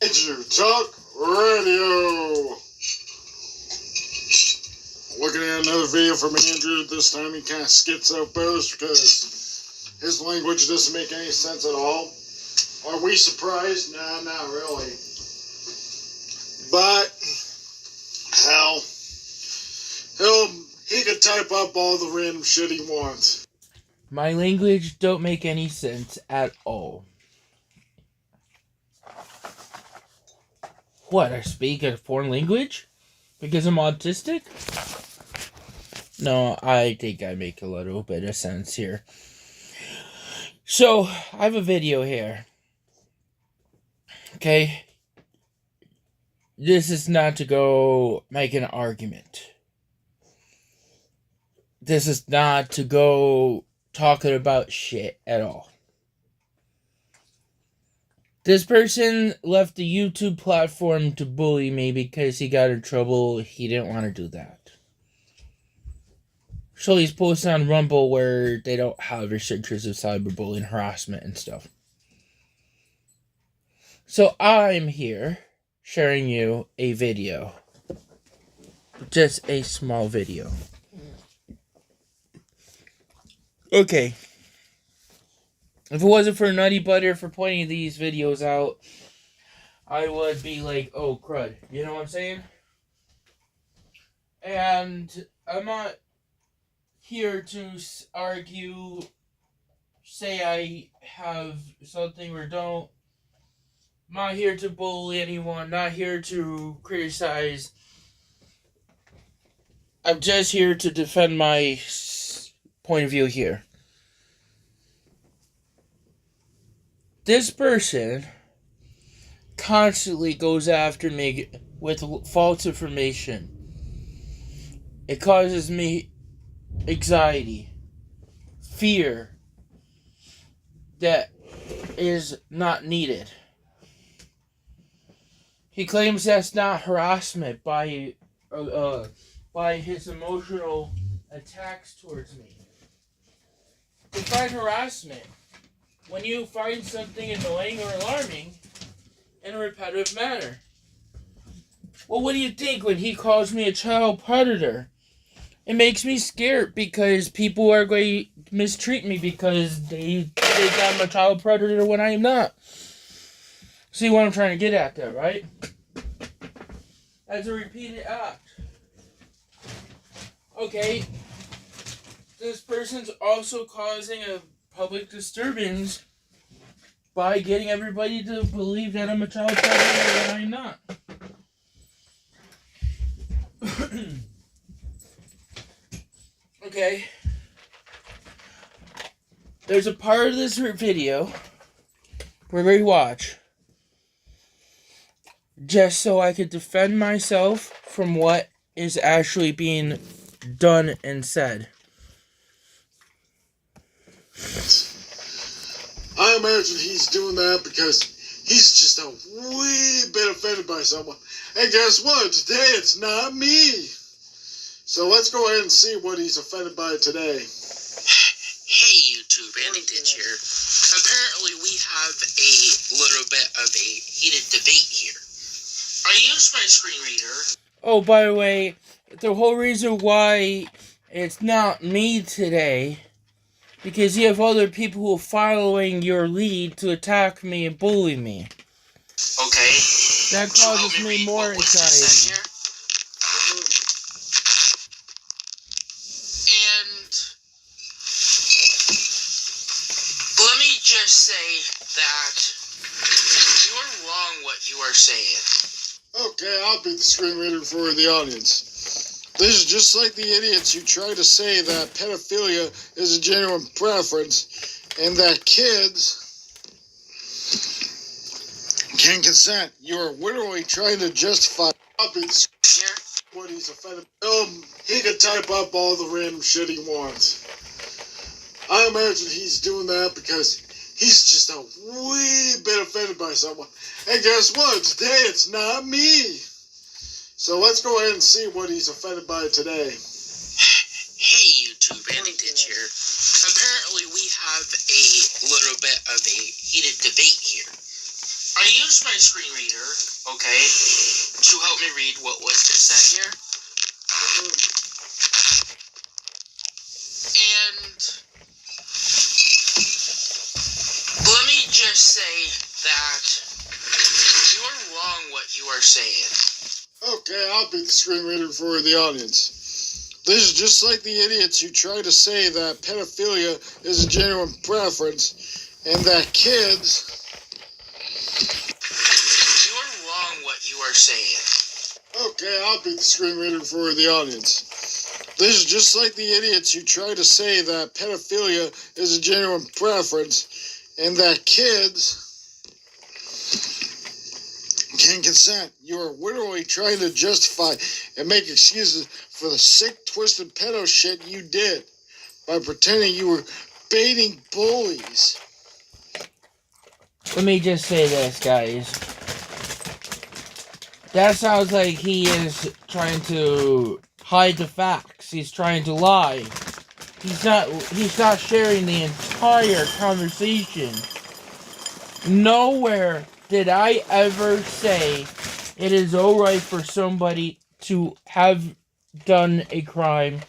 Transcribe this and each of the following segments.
Major Talk Radio. Looking at another video from Andrew. This time he kind of schizo post because his language doesn't make any sense at all. Are we surprised? Nah, not really. But hell, he could type up all the random shit he wants. My language don't make any sense at all. What, I speak a foreign language? Because I'm autistic? No, I think I make a little bit of sense here. So, I have a video here. Okay? This is not to go make an argument. This is not to go talking about shit at all. This person left the YouTube platform to bully me because he got in trouble. He didn't want to do that. So he's posting on Rumble where they don't have restrictions of cyberbullying, harassment, and stuff. So I'm here sharing you a video. Just a small video. Okay. If it wasn't for Nutty Butter for pointing these videos out, I would be like, oh, crud. You know what I'm saying? And I'm not here to argue, say I have something or don't. I'm not here to bully anyone, not here to criticize. I'm just here to defend my point of view here. This person constantly goes after me with false information. It causes me anxiety, fear that is not needed. He claims that's not harassment by his emotional attacks towards me. Define harassment when you find something annoying or alarming in a repetitive manner. Well, what do you think when he calls me a child predator? It makes me scared because people are going to mistreat me because they think I'm a child predator when I am not. See what I'm trying to get at there, right? As a repeated act. Okay, this person's also causing a public disturbance by getting everybody to believe that I'm a child predator when I'm not. Okay. There's a part of this video where we watch just so I could defend myself from what is actually being done and said. I imagine he's doing that because he's just a wee bit offended by someone. And guess what? Today it's not me. So let's go ahead and see what he's offended by today. Hey YouTube, Andy Ditch here. Apparently we have a little bit of a heated debate here. I use my screen reader. Oh, by the way, the whole reason why it's not me today, because you have other people who are following your lead to attack me and bully me. Okay. That causes me more anxiety. And let me just say that you're wrong what you are saying. Okay, I'll be the screen reader for the audience. This is just like the idiots who try to say that pedophilia is a genuine preference and that kids can consent. You are literally trying to justify. I'll be the screen reader what he's offended. He could type up all the random shit he wants. I imagine he's doing that because he's just a wee bit offended by someone. And guess what? Today it's not me. So let's go ahead and see what he's offended by today. Hey YouTube, Andy Ditch here. Apparently we have a little bit of a heated debate here. I used my screen reader, okay, to help me read what was just said here. And let me just say that you are wrong what you are saying. Okay, I'll be the screen reader for the audience. This is just like the idiots who try to say that pedophilia is a genuine preference and that kids... You are wrong what you are saying. Okay, I'll be the screen reader for the audience. This is just like the idiots who try to say that pedophilia is a genuine preference and that kids can consent. You are literally trying to justify and make excuses for the sick, twisted pedo shit you did by pretending you were baiting bullies. Let me just say this, guys. That sounds like he is trying to hide the facts. He's trying to lie. He's not sharing the entire conversation. Nowhere did I ever say it is alright for somebody to have done a crime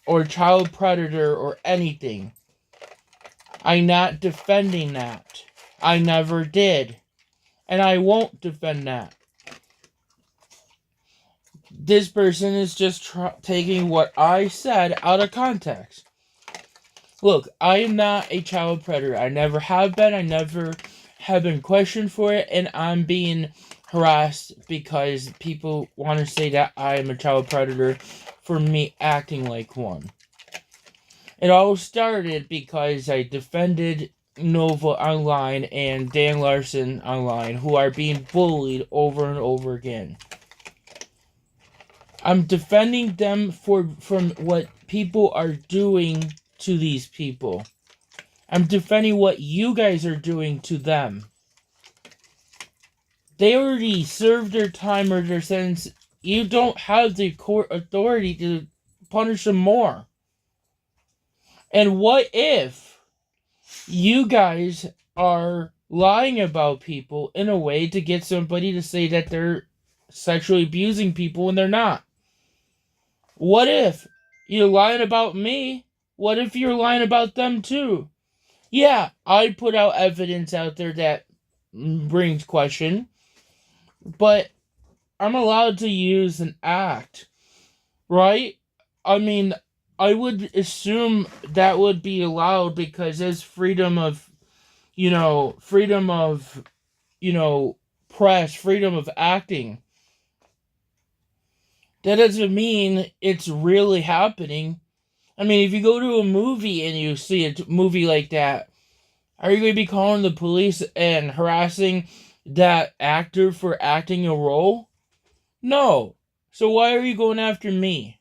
or child predator or anything. I'm not defending that. I never did. And I won't defend that. This person is just taking what I said out of context. Look, I am not a child predator. I never have been. I never have been questioned for it. And I'm being harassed because people want to say that I am a child predator for me acting like one. It all started because I defended Nova online and Dan Larson online, who are being bullied over and over again. I'm defending them from what people are doing to these people. I'm defending what you guys are doing to them. They already served their time or their sentence. You don't have the court authority to punish them more. And what if you guys are lying about people in a way to get somebody to say that they're sexually abusing people when they're not? What if you're lying about me? What if you're lying about them too? Yeah, I put out evidence out there that brings question, but I'm allowed to use an act, right? I mean, I would assume that would be allowed because there's freedom of press, freedom of acting. That doesn't mean it's really happening. I mean, if you go to a movie and you see a movie like that, are you going to be calling the police and harassing that actor for acting a role? No. So why are you going after me?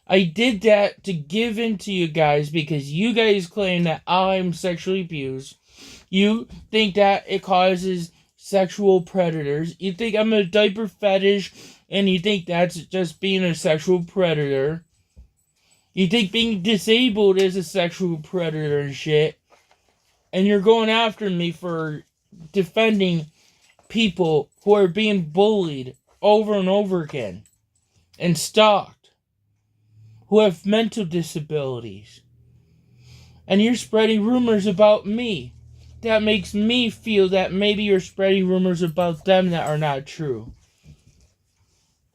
I did that to give in to you guys because you guys claim that I'm sexually abused. You think that it causes sexual predators. You think I'm a diaper fetish, and you think that's just being a sexual predator. You think being disabled is a sexual predator and shit. And you're going after me for defending people who are being bullied over and over again and stalked, who have mental disabilities. And you're spreading rumors about me. That makes me feel that maybe you're spreading rumors about them that are not true.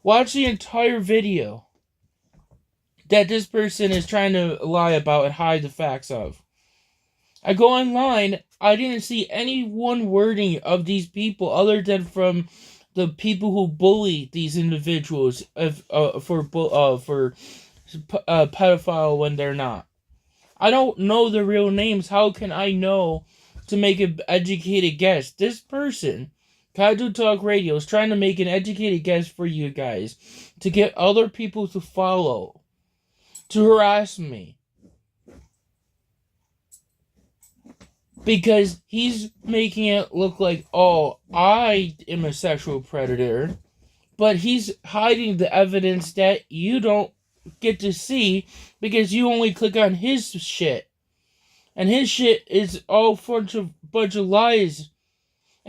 Watch the entire video that this person is trying to lie about and hide the facts of. I go online, I didn't see any one wording of these people other than from the people who bully these individuals for pedophile when they're not. I don't know the real names. How can I know to make an educated guess? This person, Kaiju Talk Radio, is trying to make an educated guess for you guys to get other people to follow, to harass me. Because he's making it look like, oh, I am a sexual predator. But he's hiding the evidence that you don't get to see because you only click on his shit. And his shit is all bunch of lies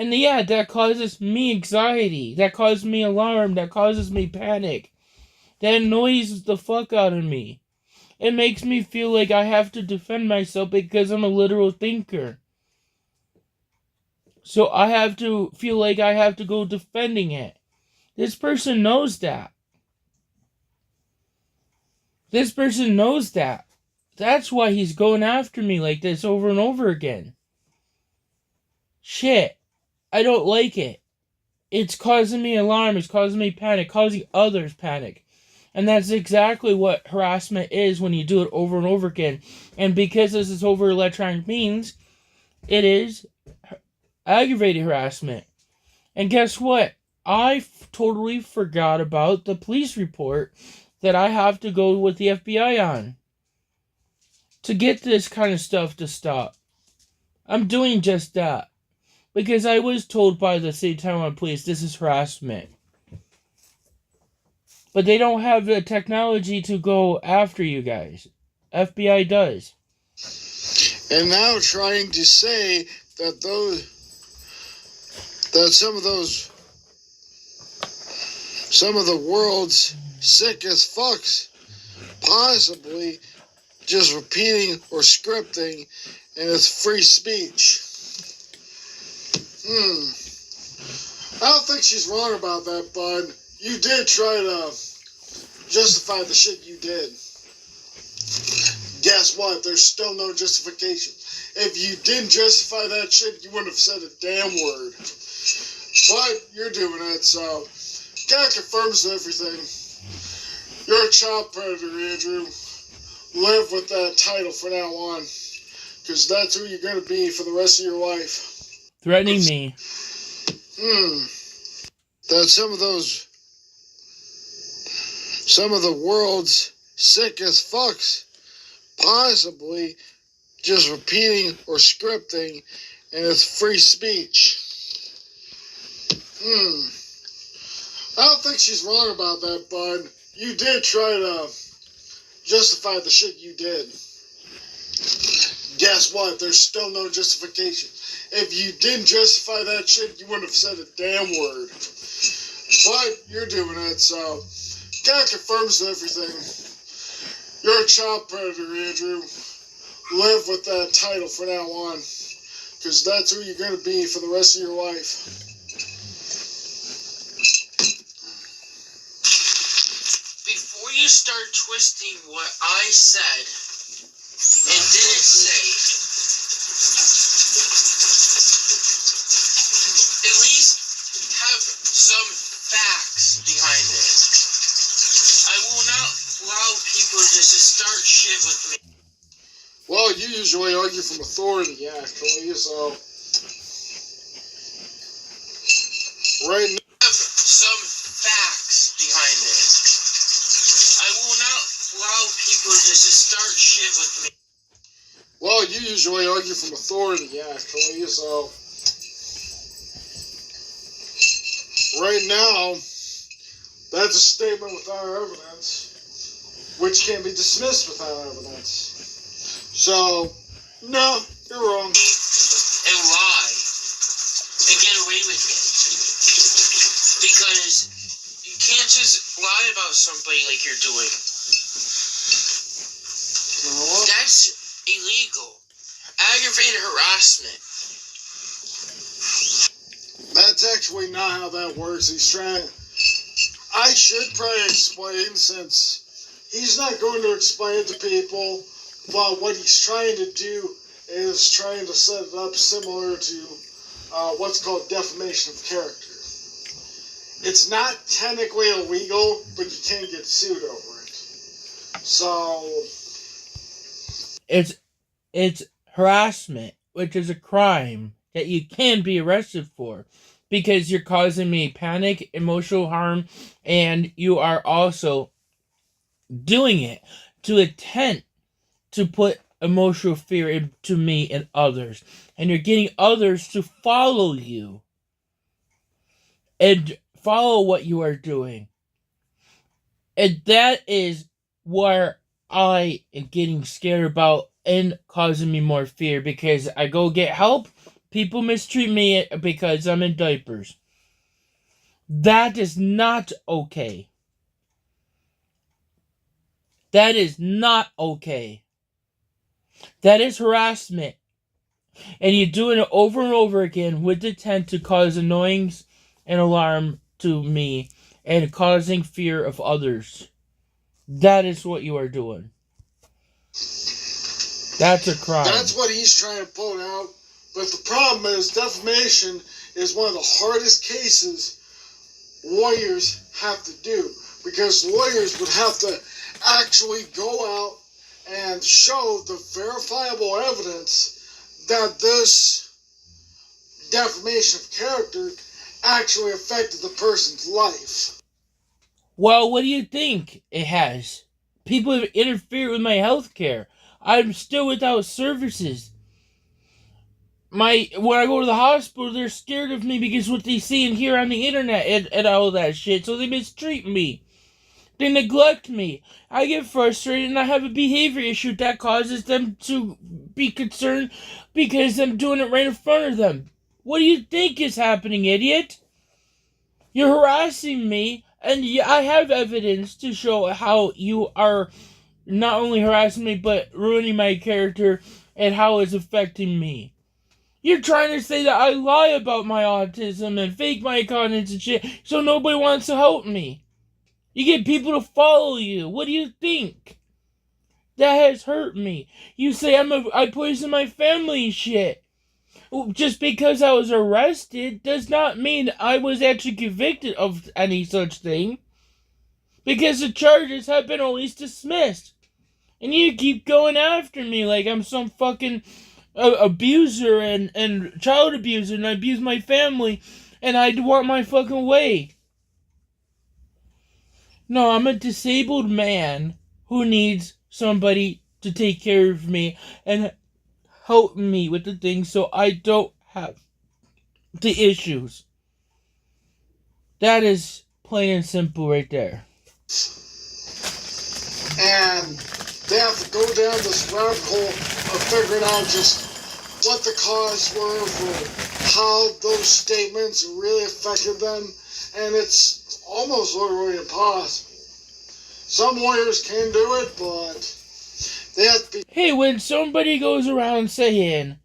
And yeah, that causes me anxiety. That causes me alarm. That causes me panic. That annoys the fuck out of me. It makes me feel like I have to defend myself because I'm a literal thinker. So I have to feel like I have to go defending it. This person knows that. This person knows that. That's why he's going after me like this over and over again. Shit. I don't like it. It's causing me alarm. It's causing me panic. Causing others panic. And that's exactly what harassment is when you do it over and over again. And because this is over electronic means, it is aggravated harassment. And guess what? I totally forgot about the police report that I have to go with the FBI on to get this kind of stuff to stop. I'm doing just that. Because I was told by the State of Taiwan police this is harassment. But they don't have the technology to go after you guys. FBI does. And now trying to say that some of the world's sickest fucks possibly just repeating or scripting, and it's free speech. I don't think she's wrong about that, bud. You did try to justify the shit you did. Guess what? There's still no justification. If you didn't justify that shit, you wouldn't have said a damn word. But you're doing it, so that confirms everything. You're a child predator, Andrew. Live with that title from now on, because that's who you're going to be for the rest of your life. Threatening me. That some of the world's sickest fucks possibly just repeating or scripting, and it's free speech. I don't think she's wrong about that, bud. You did try to justify the shit you did. Guess what? There's still no justification. If you didn't justify that shit, you wouldn't have said a damn word. But you're doing it, so that confirms everything. You're a child predator, Andrew. Live with that title from now on, because that's who you're going to be for the rest of your life. Before you start twisting what I said and didn't say, at least have some facts behind it. I will not allow people just to start shit with me. Well, you usually argue from authority, actually, so right now, Have some facts behind it. I will not allow people just to start shit with me. well, you usually argue from authority, actually, so right now, that's a statement without evidence, which can be dismissed without evidence. So, no, you're wrong. And lie and get away with it. Because you can't just lie about somebody like you're doing. No. That's illegal. Aggravated harassment. That's actually not how that works. I should probably explain, since he's not going to explain it to people, but what he's trying to do is trying to set it up similar to what's called defamation of character. It's not technically illegal, but you can get sued over it. So It's harassment, which is a crime that you can be arrested for, because you're causing me panic, emotional harm, and you are also doing it to attempt to put emotional fear into me and others. And you're getting others to follow you and follow what you are doing. And that is where I am getting scared about and causing me more fear, because I go get help, People mistreat me because I'm in diapers. That is not okay. That is not okay. That is harassment. And you're doing it over and over again with the intent to cause annoyance and alarm to me and causing fear of others. That is what you are doing. That's a crime. That's what he's trying to point out. But the problem is defamation is one of the hardest cases lawyers have to do, because lawyers would have to actually go out and show the verifiable evidence that this defamation of character actually affected the person's life. Well, what do you think it has? People have interfered with my health care. I'm still without services. When I go to the hospital, they're scared of me because what they see and hear on the internet and all that shit, so they mistreat me. They neglect me. I get frustrated and I have a behavior issue that causes them to be concerned because I'm doing it right in front of them. What do you think is happening, idiot? You're harassing me, and I have evidence to show how you are not only harassing me, but ruining my character and how it's affecting me. You're trying to say that I lie about my autism and fake my confidence and shit so nobody wants to help me. You get people to follow you. What do you think? That has hurt me. You say I poison my family and shit. Just because I was arrested does not mean I was actually convicted of any such thing. Because the charges have been at least dismissed. And you keep going after me like I'm some fucking abuser and child abuser and I abuse my family and I want my fucking way. No, I'm a disabled man who needs somebody to take care of me and help me with the things so I don't have the issues. That is plain and simple right there. And they have to go down this rabbit hole of figuring out just what the cause were for how those statements really affected them. And it's almost literally impossible. Some lawyers can do it, but they have to be... Hey, when somebody goes around saying,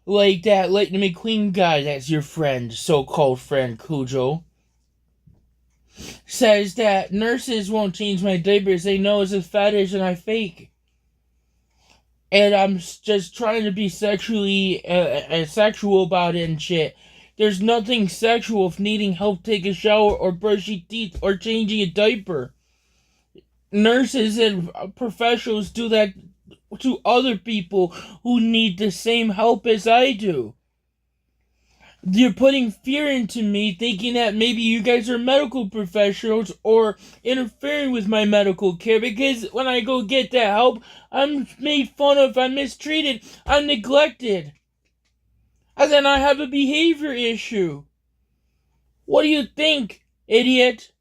like that Lightning McQueen guy that's your friend, so-called friend Cujo, says that nurses won't change my diapers, they know it's a fetish and I fake. And I'm just trying to be sexually sexual about it and shit. There's nothing sexual if needing help take a shower or brushing teeth or changing a diaper. Nurses and professionals do that to other people who need the same help as I do. You're putting fear into me, thinking that maybe you guys are medical professionals or interfering with my medical care, because when I go get that help, I'm made fun of, I'm mistreated, I'm neglected. And then I have a behavior issue. What do you think, idiot?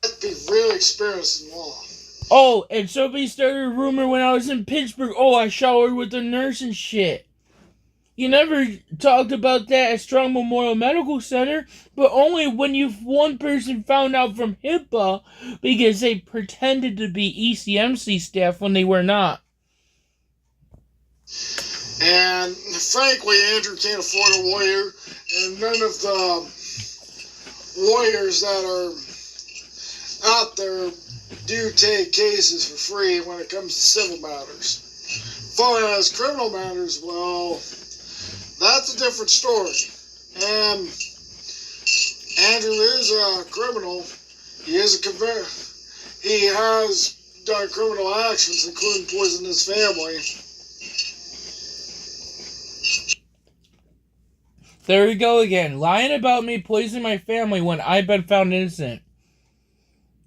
Have to be really experienced in law. Oh, and somebody started a rumor when I was in Pittsburgh, I showered with a nurse and shit. You never talked about that at Strong Memorial Medical Center, but only when one person found out from HIPAA because they pretended to be ECMC staff when they were not. And frankly, Andrew can't afford a lawyer, and none of the lawyers that are out there do take cases for free when it comes to civil matters. As far as criminal matters, well, that's a different story. And Andrew is a criminal. He has done criminal actions, including poisoning his family. There we go again, lying about me poisoning my family when I've been found innocent.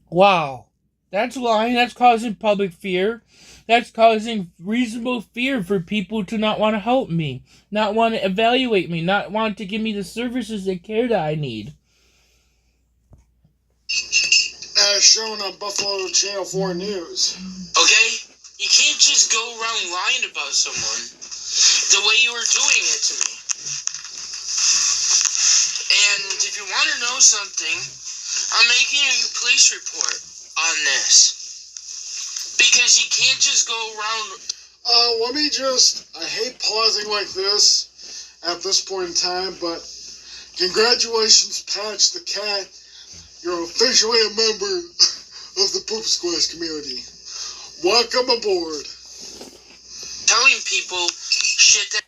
Wow. That's lying. That's causing public fear. That's causing reasonable fear for people to not want to help me, not want to evaluate me, not want to give me the services and care that I need. As shown on Buffalo Channel 4 News. Okay? You can't just go around lying about someone the way you were doing it to me. if you want to know something, I'm making a police report on this. Because you can't just go around... I hate pausing like this at this point in time, but congratulations, Patch the Cat. You're officially a member of the Poop Squash community. Welcome aboard. Telling people shit that...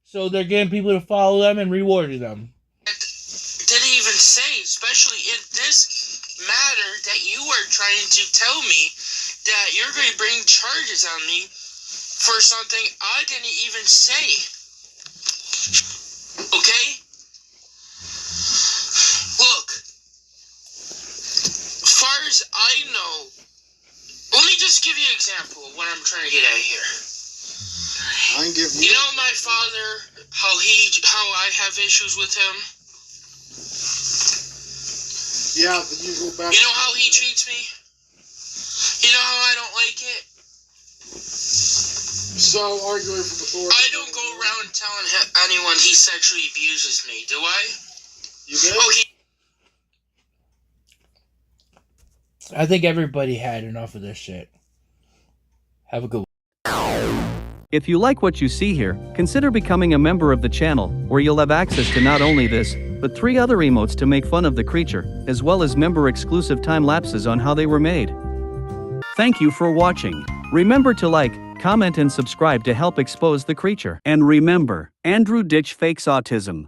So they're getting people to follow them and rewarding them. Didn't even say, especially in this matter that you are trying to tell me that you're going to bring charges on me for something I didn't even say. Okay? Look, as far as I know, let me just give you an example of what I'm trying to get at here. You know my father, how I have issues with him? Yeah, the usual back. You know how he treats me? You know how I don't like it? So, arguing from authority. I don't go around telling anyone he sexually abuses me, do I? You did? Okay. I think everybody had enough of this shit. Have a good one. If you like what you see here, consider becoming a member of the channel, where you'll have access to not only this, but 3 other emotes to make fun of the creature, as well as member-exclusive time lapses on how they were made. Thank you for watching. Remember to like, comment and subscribe to help expose the creature. And remember, Andrew Ditch fakes autism.